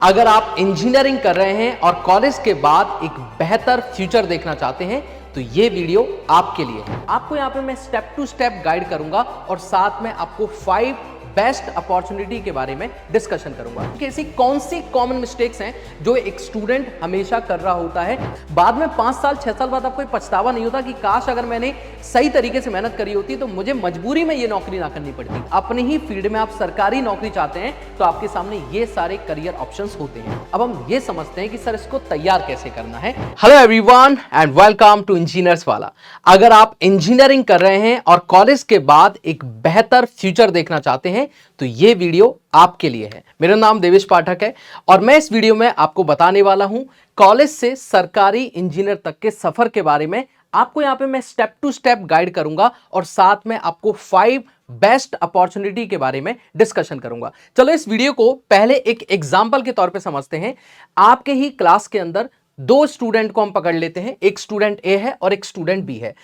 अगर आप इंजीनियरिंग कर रहे हैं और कॉलेज के बाद एक बेहतर फ्यूचर देखना चाहते हैं तो ये वीडियो आपके लिए है। आपको यहाँ पे मैं स्टेप टू स्टेप गाइड करूंगा और साथ में आपको 5 बेस्ट अपॉर्चुनिटी के बारे में डिस्कशन करूंगा कि ऐसी कौन सी कॉमन मिस्टेक्स हैं जो एक स्टूडेंट हमेशा कर रहा होता है। बाद में 5 साल 6 साल बाद आपको पछतावा नहीं होता कि काश अगर मैंने सही तरीके से मेहनत करी होती तो मुझे मजबूरी में ये नौकरी ना करनी पड़ती। अपनी ही फील्ड में आप सरकारी नौकरी चाहते हैं तो आपके सामने ये सारे करियर ऑप्शंस होते हैं। अब हम ये समझते हैं कि सर इसको तैयार कैसे करना है। Hello everyone and welcome to engineers वाला। अगर आप इंजीनियरिंग कर रहे हैं और कॉलेज के बाद एक बेहतर फ्यूचर देखना चाहते हैं तो ये वीडियो आपके लिए है। मेरा नाम देवेश पाठक है और मैं इस वीडियो में आपको बताने वाला हूं कॉलेज से सरकारी इंजीनियर तक के सफर के बारे में। आपको यहां पे मैं स्टेप टू स्टेप गाइड करूंगा और साथ में आपको 5 बेस्ट अपॉर्चुनिटी के बारे में डिस्कशन करूंगा। चलो इस वीडियो को पहले एक एग्जांपल के तौर पे समझते हैं। आपके ही क्लास के अंदर 2 स्टूडेंट को हम पकड़ लेते हैं, एक स्टूडेंट ए है और एक स्टूडेंट बी है।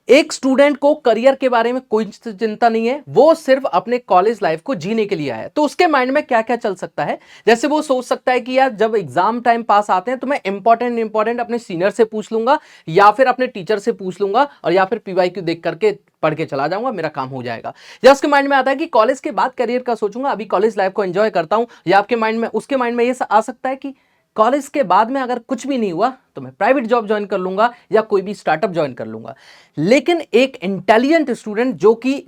एक स्टूडेंट को करियर के बारे में कोई चिंता नहीं है, वो सिर्फ अपने कॉलेज लाइफ को जीने के लिए आया है। तो उसके माइंड में क्या क्या चल सकता है, जैसे वो सोच सकता है कि यार जब एग्जाम टाइम पास आते हैं तो मैं इंपॉर्टेंट अपने सीनियर से पूछ लूंगा या फिर अपने टीचर से पूछ लूंगा और या फिर पीवाईक्यू देख करके पढ़ के चला जाऊंगा, मेरा काम हो जाएगा। या उसके माइंड में आता है कि कॉलेज के बाद करियर का सोचूंगा, अभी कॉलेज लाइफ को एंजॉय करता हूं। या आपके माइंड में उसके माइंड में ये आ सकता है कि कॉलेज के बाद में अगर कुछ भी नहीं हुआ तो मैं प्राइवेट जॉब ज्वाइन कर लूंगा या कोई भी स्टार्टअप ज्वाइन कर लूंगा। लेकिन एक इंटेलिजेंट स्टूडेंट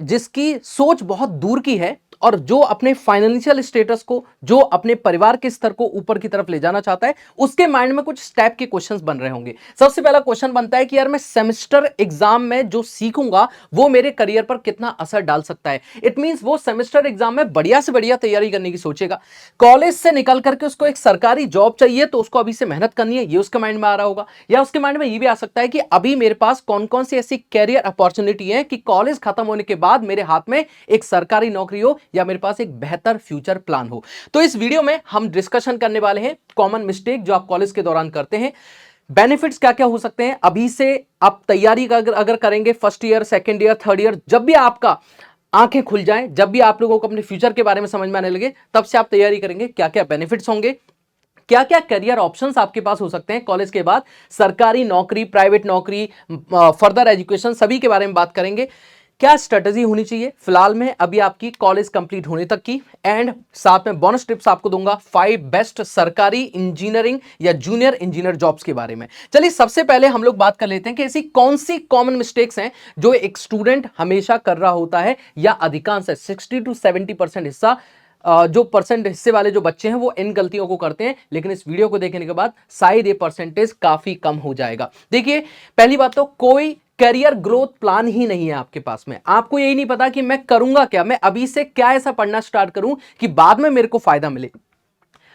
जिसकी सोच बहुत दूर की है और जो अपने फाइनेंशियल स्टेटस को, जो अपने परिवार के स्तर को ऊपर की तरफ ले जाना चाहता है, उसके माइंड में कुछ टाइप के क्वेश्चंस बन रहे होंगे। सबसे पहला क्वेश्चन बनता है कि यार मैं सेमेस्टर एग्जाम में जो सीखूंगा वो मेरे करियर पर कितना असर डाल सकता है। इट मींस वो सेमेस्टर एग्जाम में बढ़िया से बढ़िया तैयारी करने की सोचेगा। कॉलेज से निकल करके उसको एक सरकारी जॉब चाहिए तो उसको अभी से मेहनत करनी है, ये उसके माइंड में आ रहा होगा। या उसके माइंड में ये भी आ सकता है कि अभी मेरे पास कौन कौन सी ऐसी कैरियर अपॉर्चुनिटी है कि कॉलेज खत्म होने के बाद मेरे हाथ में एक सरकारी नौकरी हो या मेरे पास एक बेहतर फ्यूचर प्लान हो। तो इस वीडियो में हम डिस्कशन करने वाले हैं कॉमन मिस्टेक जो आप कॉलेज के दौरान करते हैं, बेनिफिट्स क्या क्या हो सकते हैं। अभी से आप तैयारी का अगर करेंगे first year, second year, third year, जब भी आपका आंखें खुल जाएं, जब भी आप लोगों को अपने फ्यूचर के बारे में समझ में आने लगे, तब से आप तैयारी करेंगे, क्या क्या बेनिफिट्स होंगे, क्या क्या करियर ऑप्शंस आपके पास हो सकते हैं कॉलेज के बाद, सरकारी नौकरी, प्राइवेट नौकरी, फर्दर एजुकेशन, सभी के बारे में बात करेंगे। क्या स्ट्रेटजी होनी चाहिए फिलहाल में अभी आपकी कॉलेज कंप्लीट होने तक की, एंड साथ में बोनस टिप्स आपको दूंगा 5 बेस्ट सरकारी इंजीनियरिंग या जूनियर इंजीनियर जॉब्स के बारे में। चलिए सबसे पहले हम लोग बात कर लेते हैं कि ऐसी कौन सी कॉमन मिस्टेक्स हैं जो एक स्टूडेंट हमेशा कर रहा होता है या अधिकांश 60 to 70% हिस्सा जो परसेंट हिस्से वाले जो बच्चे हैं वो इन गलतियों को करते हैं। लेकिन इस वीडियो को देखने के बाद शायद ये परसेंटेज काफी कम हो जाएगा। देखिए पहली बात तो कोई करियर ग्रोथ प्लान ही नहीं है आपके पास में। आपको यही नहीं पता कि मैं करूंगा क्या, मैं अभी से क्या ऐसा पढ़ना स्टार्ट करूं कि बाद में मेरे को फायदा मिले,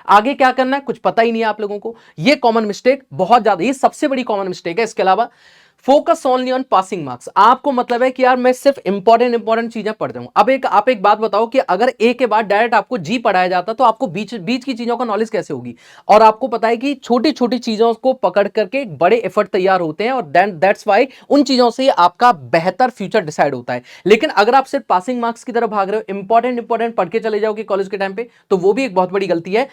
आगे क्या करना है कुछ पता ही नहीं है आप लोगों को। ये कॉमन मिस्टेक बहुत ज्यादा, ये सबसे बड़ी कॉमन मिस्टेक है। इसके अलावा focus only on passing marks. आपको मतलब है कि यार मैं सिर्फ इंपॉर्टेंट चीजें पढ़ जाऊं। अब आप एक बात बताओ कि अगर ए के बाद डायरेक्ट आपको जी पढ़ाया जाता तो आपको बीच की चीजों का नॉलेज कैसे होगी। और आपको पता है कि छोटी छोटी चीजों को पकड़ करके बड़े एफर्ट तैयार होते हैं और दैट्स वाई उन चीजों से आपका बेहतर फ्यूचर डिसाइड होता है। लेकिन अगर आप सिर्फ पासिंग मार्क्स की तरफ भाग रहे हो, इंपॉर्टेंट पढ़ के चले जाओगे कॉलेज के टाइम पे, तो वो भी एक बहुत बड़ी गलती है।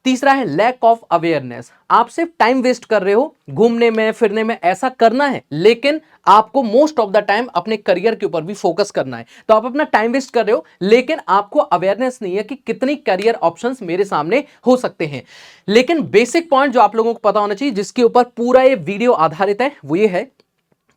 तीसरा है लैक ऑफ अवेयरनेस। आप सिर्फ टाइम वेस्ट कर रहे हो घूमने में फिरने में, ऐसा करना है लेकिन आपको मोस्ट ऑफ द टाइम अपने करियर के ऊपर भी फोकस करना है। तो आप अपना टाइम वेस्ट कर रहे हो लेकिन आपको अवेयरनेस नहीं है कि कितनी करियर ऑप्शंस मेरे सामने हो सकते हैं। लेकिन बेसिक पॉइंट जो आप लोगों को पता होना चाहिए, जिसके ऊपर पूरा ये वीडियो आधारित है, वो ये है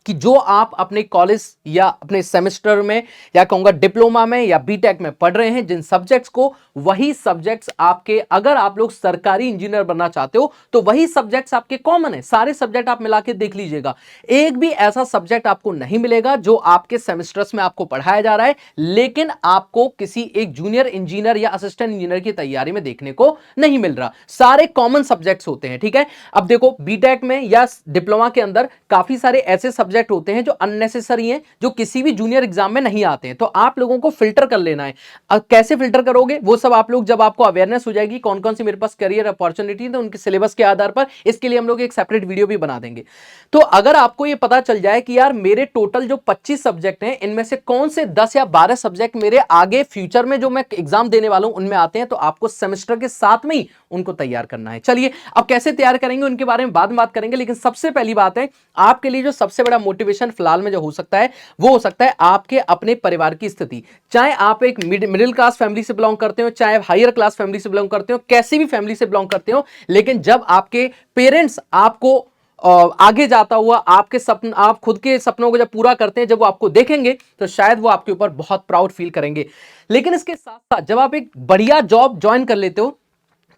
कि जो आप अपने कॉलेज या अपने सेमेस्टर में या कहूंगा डिप्लोमा में या बीटेक में पढ़ रहे हैं जिन सब्जेक्ट्स को, वही सब्जेक्ट्स आपके, अगर आप लोग सरकारी इंजीनियर बनना चाहते हो तो वही सब्जेक्ट्स आपके कॉमन है। सारे सब्जेक्ट आप मिला के देख लीजिएगा, एक भी ऐसा सब्जेक्ट आपको नहीं मिलेगा जो आपके सेमेस्टर्स में आपको पढ़ाया जा रहा है लेकिन आपको किसी एक जूनियर इंजीनियर या असिस्टेंट इंजीनियर की तैयारी में देखने को नहीं मिल रहा। सारे कॉमन सब्जेक्ट्स होते हैं, ठीक है। अब देखो बीटेक में या डिप्लोमा के अंदर काफी सारे ऐसे सब्जेक्ट होते हैं जो अननेसेसरी हैं, जो किसी भी जूनियर एग्जाम में नहीं आते हैं, तो आप लोगों को फिल्टर कर लेना है। अब कैसे फिल्टर करोगे वो सब आप लोग, जब आपको अवेयरनेस हो जाएगी कौन कौन सी मेरे पास करियर अपॉर्चुनिटी है, तो उनके सिलेबस के आधार पर इसके लिए हम लोग एक सेपरेट वीडियो भी बना देंगे। तो अगर आपको ये पता चल जाए कि यार मेरे टोटल जो 25 सब्जेक्ट हैं इनमें से कौन से 10 या 12 सब्जेक्ट मेरे आगे फ्यूचर में जो मैं एग्जाम देने वाला हूं उनमें आते हैं, तो आपको सेमेस्टर के साथ में ही उनको तैयार करना है। चलिए अब कैसे तैयार करेंगे उनके बारे में बाद में बात करेंगे, लेकिन सबसे पहली बात है आपके लिए जो सबसे बड़ा मोटिवेशन फिलहाल में जो हो सकता है वो हो सकता है आपके अपने परिवार की स्थिति। चाहे आप एक मिडिल क्लास फैमिली से बिलोंग करते हो, चाहे हायर क्लास फैमिली से बिलोंग करते हो, कैसी भी फैमिली से बिलोंग करते हो, लेकिन जब आपके पेरेंट्स आपको आगे जाता हुआ आपके सपन, आप खुद के सपनों को जब पूरा करते हैं, जब वो आपको देखेंगे तो शायद वो आपके ऊपर बहुत प्राउड फील करेंगे। लेकिन इसके साथ साथ जब आप एक बढ़िया जॉब ज्वाइन कर लेते हो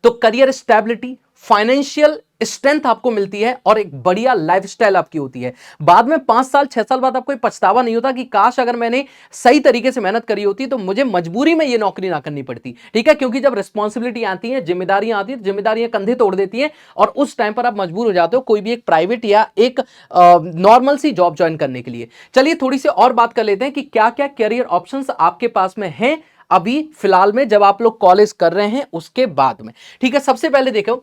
तो करियर स्टेबिलिटी, फाइनेंशियल स्ट्रेंथ आपको मिलती है और एक बढ़िया लाइफस्टाइल आपकी होती है। बाद में 5 साल 6 साल बाद आपको पछतावा नहीं होता कि काश अगर मैंने सही तरीके से मेहनत करी होती तो मुझे मजबूरी में ये नौकरी ना करनी पड़ती। ठीक है, क्योंकि जब रिस्पॉन्सिबिलिटी आती है, जिम्मेदारियां आती है, जिम्मेदारियां कंधे तोड़ देती हैं और उस टाइम पर आप मजबूर हो जाते हो कोई भी एक प्राइवेट या एक नॉर्मल सी जॉब ज्वाइन करने के लिए। चलिए थोड़ी सी और बात कर लेते हैं कि क्या क्या कैरियर ऑप्शंस आपके पास में हैं अभी फिलहाल में, जब आप लोग कॉलेज कर रहे हैं उसके बाद में। ठीक है, सबसे पहले देखो,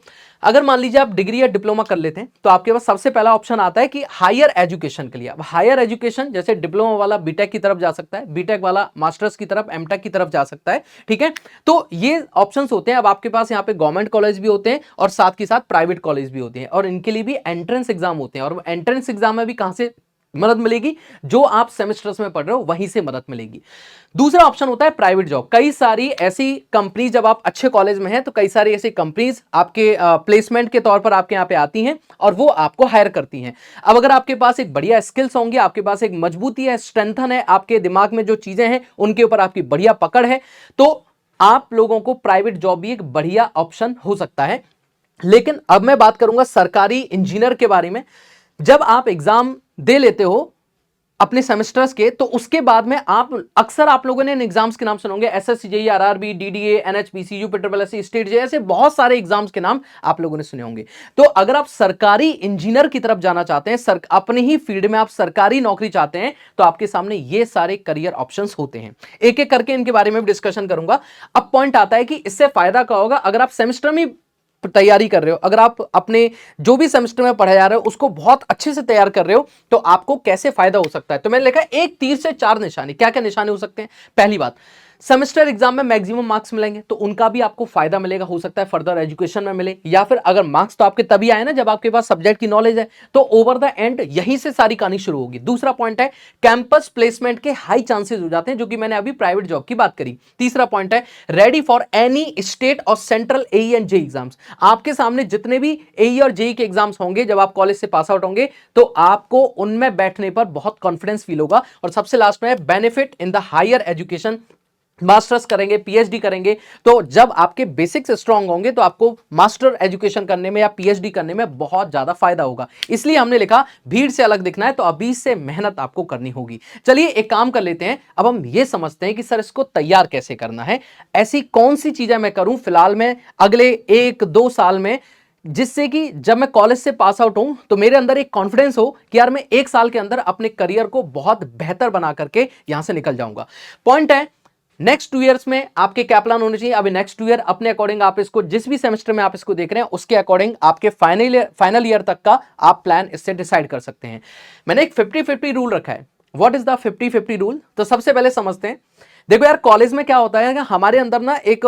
अगर मान लीजिए आप डिग्री या डिप्लोमा कर लेते हैं तो आपके पास सबसे पहला ऑप्शन आता है कि हायर एजुकेशन के लिए। अब हायर एजुकेशन जैसे डिप्लोमा वाला बीटेक की तरफ जा सकता है, बीटेक वाला मास्टर्स की तरफ, एमटेक की तरफ जा सकता है। ठीक है, तो ये ऑप्शंस होते हैं। अब आपके पास यहाँ पे गवर्नमेंट कॉलेज भी होते हैं और साथ के साथ प्राइवेट कॉलेज भी होते हैं और इनके लिए भी एंट्रेंस एग्जाम होते हैं। और एंट्रेंस एग्जाम में भी कहां से मदद मिलेगी? जो आप सेमेस्टर्स में पढ़ रहे हो वहीं से मदद मिलेगी। दूसरा ऑप्शन होता है प्राइवेट जॉब। कई सारी ऐसी कंपनी, जब आप अच्छे कॉलेज में हैं तो कई सारी ऐसी कंपनीज आपके प्लेसमेंट के तौर पर आपके यहाँ पे आती हैं और वो आपको हायर करती हैं। अब अगर आपके पास एक बढ़िया स्किल्स होंगे, आपके पास एक मजबूती है, स्ट्रेंथन है, आपके दिमाग में जो चीजें हैं उनके ऊपर आपकी बढ़िया पकड़ है, तो आप लोगों को प्राइवेट जॉब भी एक बढ़िया ऑप्शन हो सकता है। लेकिन अब मैं बात करूंगा सरकारी इंजीनियर के बारे में। जब आप एग्जाम दे लेते हो अपने सेमेस्टर्स के, तो उसके बाद में अक्सर आप लोगों ने इन एग्जाम्स के नाम सुने होंगे, SSC JEE, RRB, DDA, NHPC, यूपीट्रिपलएससी, स्टेट जेईई, ऐसे बहुत सारे एग्जाम्स के नाम आप लोगों ने सुने होंगे। तो अगर आप सरकारी इंजीनियर की तरफ जाना चाहते हैं, अपने ही फील्ड में आप सरकारी नौकरी चाहते हैं, तो आपके सामने ये सारे करियर ऑप्शंस होते हैं। एक एक करके इनके बारे में भी डिस्कशन करूंगा। अब पॉइंट आता है कि इससे फायदा क्या होगा अगर आप सेमेस्टर में तैयारी कर रहे हो, अगर आप अपने जो भी सेमेस्टर में पढ़ा जा रहा है उसको बहुत अच्छे से तैयार कर रहे हो, तो आपको कैसे फायदा हो सकता है। तो मैंने लिखा एक तीर से 4 निशाने। क्या क्या निशाने हो सकते हैं? पहली बात, सेमेस्टर एग्जाम में मैक्सिमम मार्क्स मिलेंगे तो उनका भी आपको फायदा मिलेगा, हो सकता है फर्दर एजुकेशन में मिले, या फिर अगर मार्क्स तो आपके तभी आए ना जब आपके पास सब्जेक्ट की नॉलेज है, तो ओवर द एंड यहीं से सारी कहानी शुरू होगी। दूसरा पॉइंट है कैंपस प्लेसमेंट के हाई चांसेस हो जाते हैं, जो कि मैंने अभी प्राइवेट जॉब की बात करी। तीसरा पॉइंट है रेडी फॉर एनी स्टेट और central AE and JEE exams. आपके सामने जितने भी एई और जेईई के एग्जाम्स होंगे जब आप कॉलेज से पास आउट होंगे, तो आपको उनमें बैठने पर बहुत कॉन्फिडेंस फील होगा। और सबसे लास्ट में benefit in the higher education, masters करेंगे, पीएचडी करेंगे, तो जब आपके बेसिक्स स्ट्रांग होंगे तो आपको मास्टर एजुकेशन करने में या पीएचडी करने में बहुत ज्यादा फायदा होगा। इसलिए हमने लिखा भीड़ से अलग दिखना है तो अभी से मेहनत आपको करनी होगी। चलिए एक काम कर लेते हैं, अब हम ये समझते हैं कि सर इसको तैयार कैसे करना है, ऐसी कौन सी चीजें मैं करूं फिलहाल में अगले 1-2 साल में, जिससे कि जब मैं कॉलेज से पास आउट हूं तो मेरे अंदर एक कॉन्फिडेंस हो कि यार मैं 1 साल के अंदर अपने करियर को बहुत बेहतर बना करके यहां से निकल जाऊंगा। पॉइंट है नेक्स्ट 2 इयर्स में आपके क्या प्लान होने चाहिए। अभी नेक्स्ट 2 ईयर अपने अकॉर्डिंग आप इसको, जिस भी सेमेस्टर में आप इसको देख रहे हैं उसके अकॉर्डिंग आपके फाइनल ईयर तक का आप प्लान इससे डिसाइड कर सकते हैं। मैंने एक 50-50 रूल रखा है। What is the 50-50 rule? तो सबसे पहले समझते हैं। देखो यार, कॉलेज में क्या होता है कि हमारे अंदर ना एक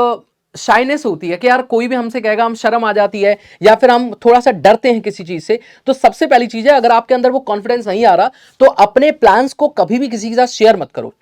शाइनेस होती है कि यार कोई भी हमसे कहेगा, हम शर्म आ जाती है या फिर हम थोड़ा सा डरते हैं किसी चीज से। तो सबसे पहली चीज है, अगर आपके अंदर वो कॉन्फिडेंस नहीं आ रहा तो अपने प्लान्स को कभी भी किसी के साथ शेयर मत करो।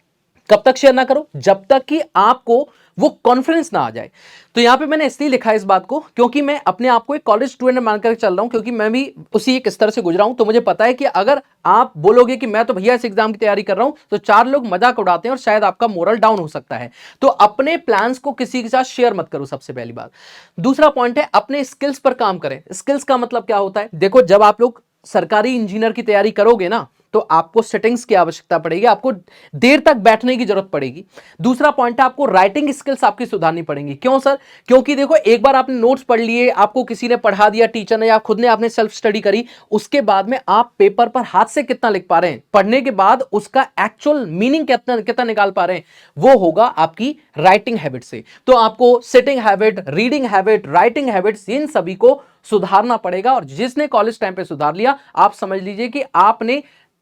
कब तक शेयर ना करो? जब तक कि आपको वो कॉन्फिडेंस ना आ जाए। तो यहां पे मैंने इसलिए लिखा है इस बात को क्योंकि मैं अपने आप को एक कॉलेज स्टूडेंट मानकर चल रहा हूं, क्योंकि मैं भी उसी एक स्तर से गुजरा हूं। तो मुझे पता है कि अगर आप बोलोगे कि मैं तो भैया इस एग्जाम की तैयारी कर रहा हूं, तो 4 लोग मजाक उड़ाते हैं और शायद आपका मोरल डाउन हो सकता है। तो अपने प्लान्स को किसी के साथ शेयर मत करो, सबसे पहली बात। दूसरा पॉइंट है अपने स्किल्स पर काम करें। स्किल्स का मतलब क्या होता है? देखो, जब आप लोग सरकारी इंजीनियर की तैयारी करोगे ना, तो आपको सेटिंग्स की आवश्यकता पड़ेगी, आपको देर तक बैठने की जरूरत पड़ेगी। दूसरा पॉइंट है आपको राइटिंग स्किल्स आपकी सुधारनी पड़ेंगी। क्यों सर? क्योंकि देखो एक बार आपने नोट्स पढ़ लिए, आपको किसी ने पढ़ा दिया, टीचर ने या खुद ने आपने सेल्फ स्टडी करी, उसके बाद में आप पेपर पर हाथ से कितना लिख पा रहे हैं, पढ़ने के बाद उसका एक्चुअल मीनिंग कितना कितना निकाल पा रहे हैं, वो होगा आपकी राइटिंग हैबिट से। तो आपको sitting habit, reading habit, writing habits, इन सभी को सुधारना पड़ेगा। और जिसने कॉलेज टाइम पे सुधार लिया, आप समझ लीजिए कि आपने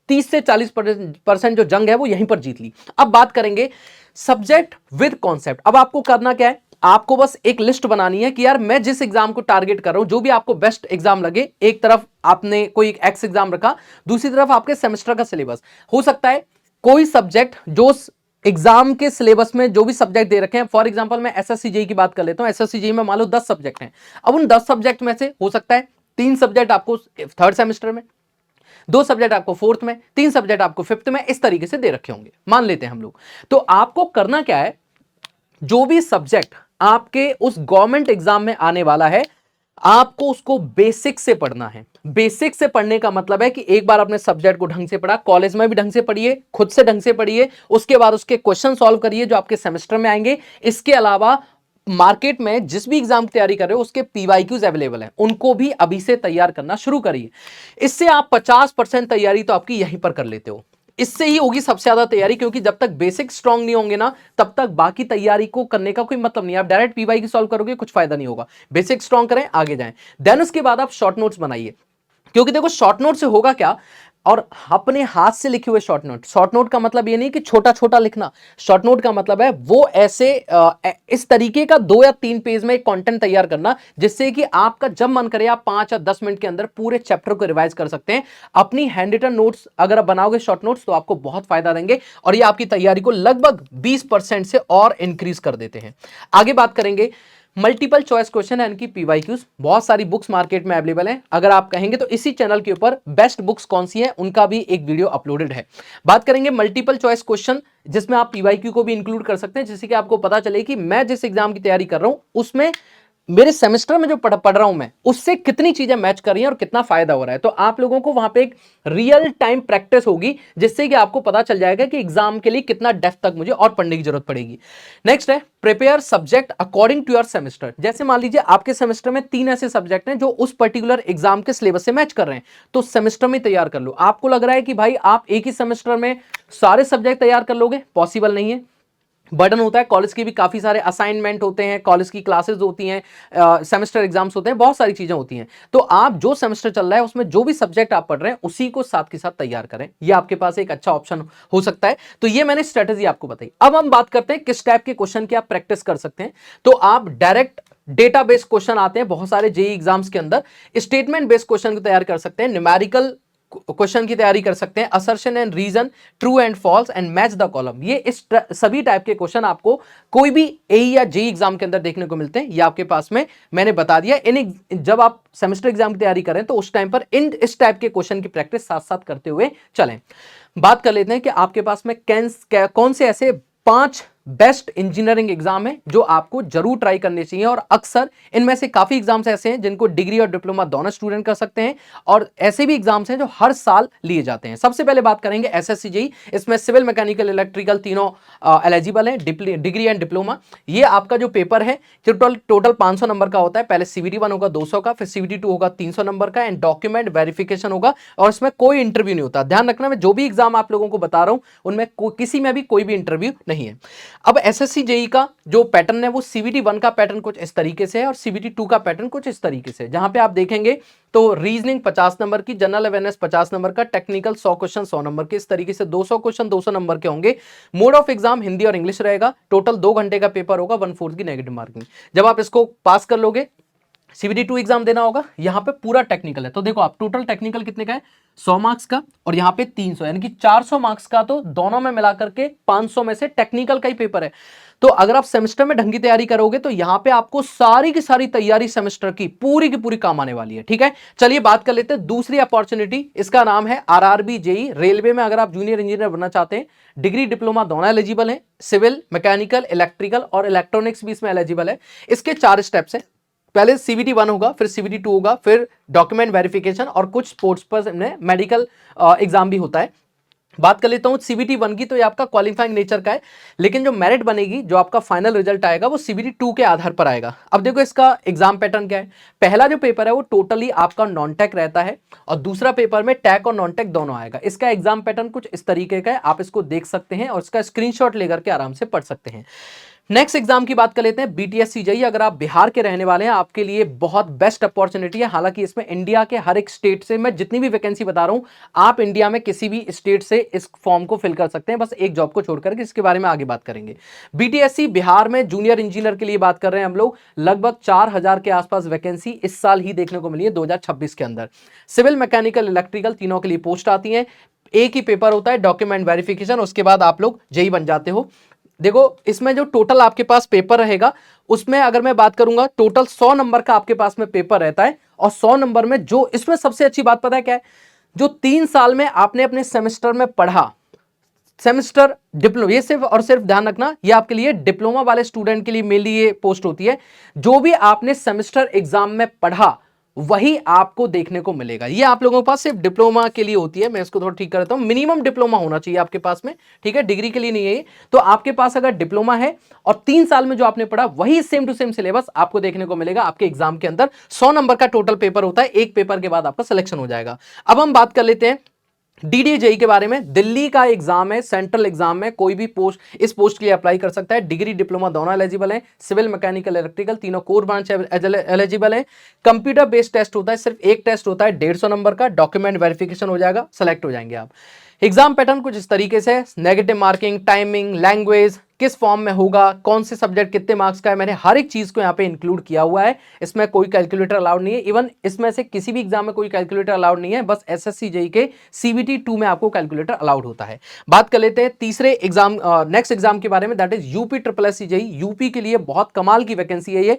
30 से 40% जो जंग है वो यहीं पर जीत ली। अब बात करेंगे सब्जेक्ट विद कॉन्सेप्ट। अब आपको करना क्या है, आपको बस एक लिस्ट बनानी है कि यार मैं जिस एग्जाम को टारगेट कर रहा हूं, जो भी आपको बेस्ट एग्जाम लगे, एक तरफ आपने कोई एक्स एग्जाम रखा, दूसरी तरफ आपके सेमेस्टर का सिलेबस। हो सकता है कोई सब्जेक्ट जो एग्जाम के सिलेबस में जो भी सब्जेक्ट दे रखे हैं, फॉर एग्जांपल मैं एसएससी जेईई की बात कर लेता हूं, एसएससी जेईई में मान लो 10 सब्जेक्ट हैं। अब उन 10 सब्जेक्ट में से हो सकता है 3 सब्जेक्ट आपको थर्ड सेमेस्टर में, 2 सब्जेक्ट आपको फोर्थ में, 3 सब्जेक्ट आपको फिफ्थ में, इस तरीके से दे रखे होंगे, मान लेते हैं हम लोग। तो आपको करना क्या है, जो भी सब्जेक्ट आपके उस गवर्नमेंट एग्जाम में आने वाला है, आपको उसको बेसिक से पढ़ना है। बेसिक से पढ़ने का मतलब है कि एक बार अपने सब्जेक्ट को ढंग से पढ़ा, कॉलेज में भी ढंग से पढ़िए, खुद से ढंग से पढ़िए, उसके बाद उसके क्वेश्चन सॉल्व करिए जो आपके सेमेस्टर में आएंगे। इसके अलावा मार्केट में जिस भी एग्जाम की तैयारी कर रहे हो उसके पीवाईक्यूज अवेलेबल हैं, उनको भी अभी से तैयार करना शुरू करिए। इससे आप 50% तैयारी तो आपकी यहीं पर कर लेते हो। इससे ही होगी सबसे ज्यादा तैयारी, क्योंकि जब तक बेसिक स्ट्रांग नहीं होंगे ना, तब तक बाकी तैयारी को करने का कोई मतलब नहीं। आप डायरेक्ट पीवाई की सॉल्व करोगे, कुछ फायदा नहीं होगा। बेसिक स्ट्रांग करें, आगे जाएं। देन उसके बाद आप शॉर्ट नोट्स बनाइए, क्योंकि देखो शॉर्ट नोट से होगा क्या, और अपने हाथ से लिखे हुए शॉर्ट नोट। शॉर्ट नोट का मतलब ये नहीं कि छोटा छोटा लिखना, शॉर्ट नोट का मतलब है वो ऐसे इस तरीके का 2 या 3 पेज में एक कंटेंट तैयार करना, जिससे कि आपका जब मन करे आप 5 या 10 मिनट के अंदर पूरे चैप्टर को रिवाइज कर सकते हैं। अपनी हैंड रिटन नोट्स अगर आप बनाओगे शॉर्ट नोट्स, तो आपको बहुत फायदा देंगे और ये आपकी तैयारी को लगभग 20% से और इंक्रीज कर देते हैं। आगे बात करेंगे मल्टीपल चॉइस क्वेश्चन यानी कि पीवाईक्यूज। बहुत सारी बुक्स मार्केट में अवेलेबल हैं। अगर आप कहेंगे तो इसी चैनल के ऊपर बेस्ट बुक्स कौन सी है उनका भी एक वीडियो अपलोडेड है। बात करेंगे मल्टीपल चॉइस क्वेश्चन, जिसमें आप पीवाईक्यू को भी इंक्लूड कर सकते हैं, जिससे कि आपको पता चले कि मैं जिस एग्जाम की तैयारी कर रहा हूं उसमें मेरे सेमेस्टर में जो पढ़ रहा हूं मैं, उससे कितनी चीजें मैच कर रही हैं और कितना फायदा हो रहा है। तो आप लोगों को वहां पे एक रियल टाइम प्रैक्टिस होगी, जिससे कि आपको पता चल जाएगा कि एग्जाम के लिए कितना डेप्थ तक मुझे और पढ़ने की जरूरत पड़ेगी। नेक्स्ट है prepare subject according to your semester. जैसे मान लीजिए आपके सेमेस्टर में 3 ऐसे सब्जेक्ट हैं जो उस पर्टिकुलर एग्जाम के सिलेबस से मैच कर रहे हैं, तो सेमेस्टर में तैयार कर लो। आपको लग रहा है कि भाई आप एक ही सेमेस्टर में सारे सब्जेक्ट तैयार कर लोगे, पॉसिबल नहीं है, बर्डन होता है। कॉलेज के भी काफी सारे असाइनमेंट होते हैं, कॉलेज की क्लासेस होती हैं, सेमेस्टर एग्जाम्स होते हैं, बहुत सारी चीजें होती हैं। तो आप जो सेमेस्टर चल रहा है उसमें जो भी सब्जेक्ट आप पढ़ रहे हैं उसी को साथ के साथ तैयार करें, ये आपके पास एक अच्छा ऑप्शन हो सकता है। तो ये मैंने स्ट्रेटेजी आपको बताई। अब हम बात करते हैं किस टाइप के क्वेश्चन की आप प्रैक्टिस कर सकते हैं। तो आप डायरेक्ट डेटाबेस क्वेश्चन आते हैं बहुत सारे जेईई एग्जाम्स के अंदर, स्टेटमेंट बेस्ड क्वेश्चन को तैयार कर सकते हैं, न्यूमेरिकल क्वेश्चन की तैयारी कर सकते हैं, assertion and reason, true and false and match the column. ये इस सभी टाइप के क्वेश्चन आपको कोई भी एई या जेईई एग्जाम के अंदर देखने को मिलते हैं। ये आपके पास में मैंने बता दिया। जब आप सेमेस्टर एग्जाम की तैयारी करें तो उस टाइम पर इस टाइप के क्वेश्चन की प्रैक्टिस साथ साथ करते हुए चलें। बात कर लेते हैं कि आपके पास में कौन से ऐसे 5 बेस्ट इंजीनियरिंग एग्जाम है जो आपको जरूर ट्राई करने चाहिए। और अक्सर इनमें से काफी एग्जाम्स ऐसे हैं जिनको डिग्री और डिप्लोमा दोनों स्टूडेंट कर सकते हैं, और ऐसे भी एग्जाम्स हैं जो हर साल लिए जाते हैं। सबसे पहले बात करेंगे एसएससी जेईई। इसमें सिविल, मैकेनिकल, इलेक्ट्रिकल तीनों एलिजिबल है, डिग्री एंड डिप्लोमा। ये आपका जो पेपर है टोटल 500 नंबर का होता है। पहले सीवीटी 1 होगा 200 का, फिर सीवीटी 2 होगा 300 नंबर का, एंड डॉक्यूमेंट वेरिफिकेशन होगा, और इसमें कोई इंटरव्यू नहीं होता। ध्यान रखना, मैं जो भी एग्जाम आप लोगों को बता रहा हूं उनमें किसी में भी कोई भी इंटरव्यू नहीं है। अब एसएससी जेईई का जो पैटर्न है वो सीवीटी 1 का पैटर्न कुछ इस तरीके से है और सीवीटी 2 का पैटर्न कुछ इस तरीके से है, जहां पे आप देखेंगे तो रीजनिंग 50 नंबर की, जनरल अवेयरनेस 50 नंबर का, टेक्निकल 100 क्वेश्चन 100 नंबर के, इस तरीके से 200 क्वेश्चन 200 नंबर के होंगे। मोड ऑफ एग्जाम हिंदी और इंग्लिश रहेगा। टोटल 2 घंटे का पेपर होगा, 1/4 की नेगेटिव मार्किंग। जब आप इसको पास कर लोगे, सीवीटी 2 एग्जाम देना होगा। यहां पे पूरा टेक्निकल है, तो देखो आप टोटल टेक्निकल कितने का है, 100 मार्क्स का, और यहां पे 300, यानी कि 400 मार्क्स का। तो दोनों में मिलाकर के 500 में से टेक्निकल का ही पेपर है। तो अगर आप सेमेस्टर में ढंग की तैयारी करोगे तो यहां पे आपको सारी की सारी तैयारी सेमेस्टर की पूरी काम आने वाली है। ठीक है, चलिए बात कर लेते हैं दूसरी अपॉर्चुनिटी। इसका नाम है आरआरबी जेईई। रेलवे में अगर आप जूनियर इंजीनियर बनना चाहते हैं, डिग्री डिप्लोमा दोनों एलिजिबल है, सिविल, मैकेनिकल, इलेक्ट्रिकल और इलेक्ट्रॉनिक्स भी इसमें एलिजिबल है। इसके 4 स्टेप्स हैं। पहले CBT 1 होगा, फिर CBT 2 होगा, फिर डॉक्यूमेंट वेरिफिकेशन और कुछ स्पोर्ट्स पर मेडिकल एग्जाम भी होता है। बात कर लेता हूं CBT 1 की, तो ये आपका क्वालिफाइंग नेचर का है, लेकिन जो मेरिट बनेगी, जो आपका फाइनल रिजल्ट आएगा वो CBT 2 के आधार पर आएगा। अब देखो इसका एग्जाम पैटर्न क्या है। पहला जो पेपर है वो टोटली आपका नॉन टेक रहता है और दूसरा पेपर में टेक और नॉन टेक दोनों आएगा। इसका एग्जाम पैटर्न कुछ इस तरीके का है, आप इसको देख सकते हैं और इसका स्क्रीनशॉट लेकर के आराम से पढ़ सकते हैं। नेक्स्ट एग्जाम की बात कर लेते हैं BTS CJE। अगर आप बिहार के रहने वाले हैं, आपके लिए बहुत बेस्ट अपॉर्चुनिटी है। हालांकि इसमें इंडिया के हर एक स्टेट से, मैं जितनी भी वैकेंसी बता रहा हूं, आप इंडिया में किसी भी स्टेट से इस फॉर्म को फिल कर सकते हैं, बस एक जॉब को छोड़कर के। इसके बारे में आगे बात करेंगे। BTSC बिहार में जूनियर इंजीनियर के लिए बात कर रहे हैं हम लोग। लगभग 4000 के आसपास वैकेंसी इस साल ही देखने को मिली है, 2026 के अंदर। सिविल, मैकेनिकल, इलेक्ट्रिकल तीनों के लिए पोस्ट आती है। एक ही पेपर होता है, डॉक्यूमेंट वेरिफिकेशन, उसके बाद आप लोग जेई बन जाते हो। देखो इसमें जो टोटल आपके पास पेपर रहेगा, उसमें अगर मैं बात करूंगा, टोटल 100 नंबर का आपके पास में पेपर रहता है। और 100 नंबर में जो इसमें सबसे अच्छी बात पता है क्या है, जो 3 साल में आपने अपने सेमेस्टर में पढ़ा, सेमेस्टर डिप्लोमा, ये सिर्फ और सिर्फ ध्यान रखना, ये आपके लिए डिप्लोमा वाले स्टूडेंट के लिए मेनली ये पोस्ट होती है। जो भी आपने सेमेस्टर एग्जाम में पढ़ा वही आपको देखने को मिलेगा। ये आप लोगों के पास सिर्फ डिप्लोमा के लिए होती है। मैं इसको थोड़ा ठीक कर देता हूं, मिनिमम डिप्लोमा होना चाहिए आपके पास में, ठीक है, डिग्री के लिए नहीं है ये। तो आपके पास अगर डिप्लोमा है और 3 साल में जो आपने पढ़ा वही सेम टू सेम सिलेबस आपको देखने को मिलेगा आपके एग्जाम के अंदर। 100 नंबर का टोटल पेपर होता है, एक पेपर के बाद आपका सिलेक्शन हो जाएगा। अब हम बात कर लेते हैं DDJE के बारे में। दिल्ली का एग्जाम है, सेंट्रल एग्जाम में कोई भी पोस्ट इस पोस्ट के लिए अप्लाई कर सकता है। डिग्री, डिप्लोमा दोनों एलिजिबल है। सिविल, मैकेनिकल, इलेक्ट्रिकल तीनों कोर ब्रांच एलिजिबल है। कंप्यूटर बेस्ड टेस्ट होता है, सिर्फ एक टेस्ट होता है 150 नंबर का। डॉक्यूमेंट वेरिफिकेशन हो जाएगा, सेलेक्ट हो जाएंगे आप। एग्जाम पैटर्न कुछ इस तरीके से, नेगेटिव मार्किंग, टाइमिंग, लैंग्वेज, किस फॉर्म में होगा, कौन से सब्जेक्ट कितने मार्क्स का है, मैंने हर एक चीज को यहाँ पे इंक्लूड किया हुआ है। इसमें कोई कैलकुलेटर अलाउड नहीं है। इवन इसमें से किसी भी एग्जाम में कोई कैलकुलेटर अलाउड नहीं है, बस SSC JEE के CBT 2 में आपको कैलकुलेटर अलाउड होता है। बात कर लेते हैं तीसरे एग्जाम, नेक्स्ट एग्जाम के बारे में, that is UP SSC JEE। UP के लिए बहुत कमाल की वैकेंसी है ये,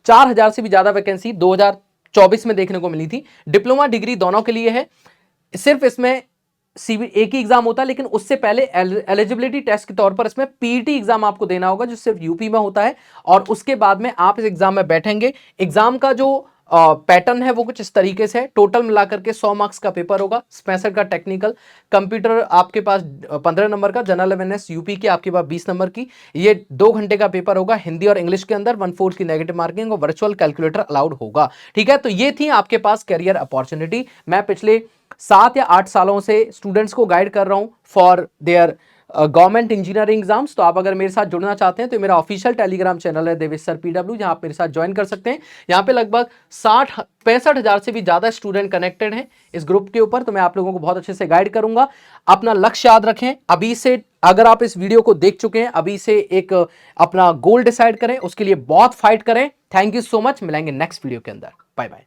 4000 से भी ज्यादा वैकेंसी 2024 में देखने को मिली थी। डिप्लोमा, डिग्री दोनों के लिए है। सिर्फ इसमें एक ही एग्जाम होता है, लेकिन उससे पहले एलिजिबिलिटी टेस्ट के तौर पर इसमें PET एग्जाम आपको देना होगा, जो सिर्फ यूपी में होता है। और उसके बाद में आप इस एग्जाम में बैठेंगे। एग्जाम का जो पैटर्न है वो कुछ इस तरीके से है। टोटल मिलाकर के 100 मार्क्स का पेपर होगा, 65 का टेक्निकल, कंप्यूटर आपके पास 15 नंबर का, जनरल अवेयरनेस यूपी की आपके पास 20 नंबर की। ये 2 घंटे का पेपर होगा, हिंदी और इंग्लिश के अंदर, 1/4 की नेगेटिव मार्किंग और वर्चुअल कैलकुलेटर अलाउड होगा, ठीक है। तो ये थी आपके पास कैरियर अपॉर्चुनिटी। मैं पिछले 7 या 8 सालों से स्टूडेंट्स को गाइड कर रहा हूं for their government engineering exams. तो आप अगर मेरे साथ जुड़ना चाहते हैं तो मेरा ऑफिशियल टेलीग्राम चैनल है देवेश सर PW, जहां आप मेरे साथ ज्वाइन कर सकते हैं। यहाँ पे लगभग 65 हजार से भी ज्यादा स्टूडेंट कनेक्टेड हैं इस ग्रुप के ऊपर। तो मैं आप लोगों को बहुत अच्छे से गाइड करूंगा। अपना लक्ष्य याद रखें, अभी से अगर आप इस वीडियो को देख चुके हैं, अभी से एक अपना गोल डिसाइड करें, उसके लिए बहुत फाइट करें। थैंक यू सो मच, मिलेंगे नेक्स्ट वीडियो के अंदर। Bye bye.